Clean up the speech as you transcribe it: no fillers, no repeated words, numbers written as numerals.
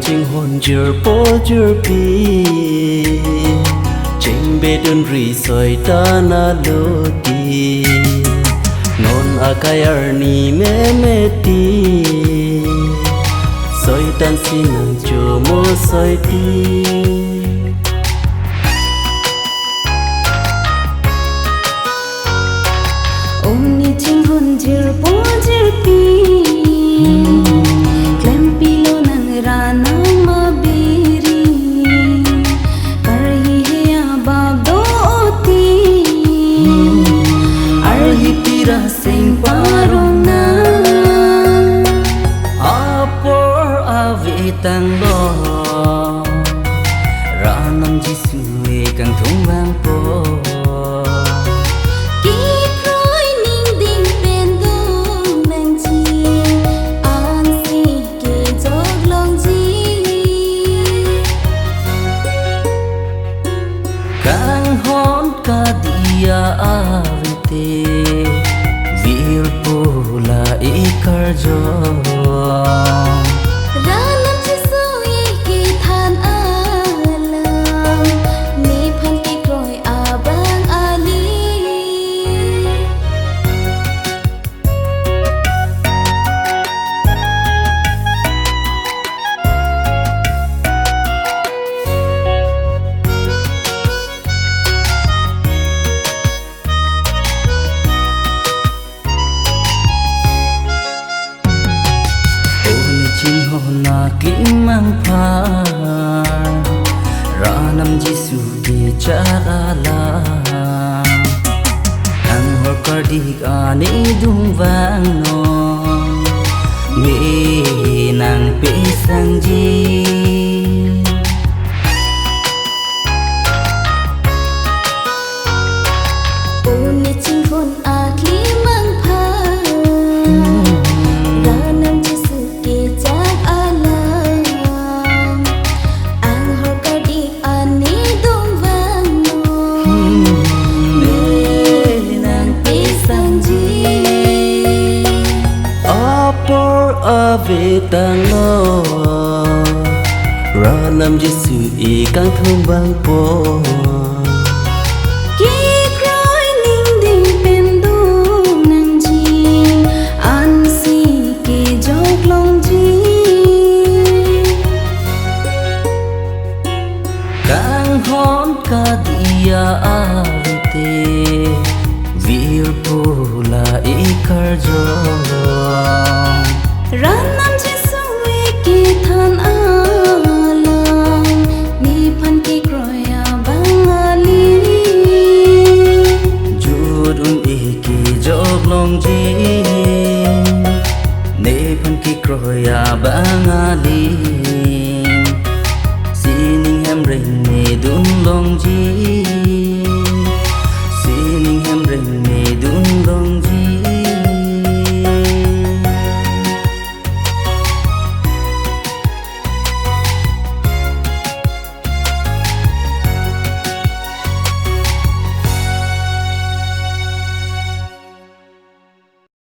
chinghon jirpo jirpi chim be dun ri soi ta na loti non akayar ni me ti soi tan sinang cho mo soi ti Omni chinghon jirpo jirpi Klempilo nang rana mabiri Karhi hea babdo oti Arhi tira sing parong na Apor avitang lo ranam jisue kang thung bang po avite virpo la ikarjo ranam jisue ki than alam ni phan ki kroi abang ali na kimang phar ranam jisu ki chala ang hor kardi ani dung vang no me nang pe sang ji Omni chinghon aki mang phar ranam jisu ki avitang lo ranam jisu i kang thung bang po ki kroi ning ding pen du nang ji an si ki jok long ji kang hon ka dia avite virpo la ikarjo ranam jisue ki than alam ni phan ki kroya bangali judun ki jog long ji ne phan ki kroya bangali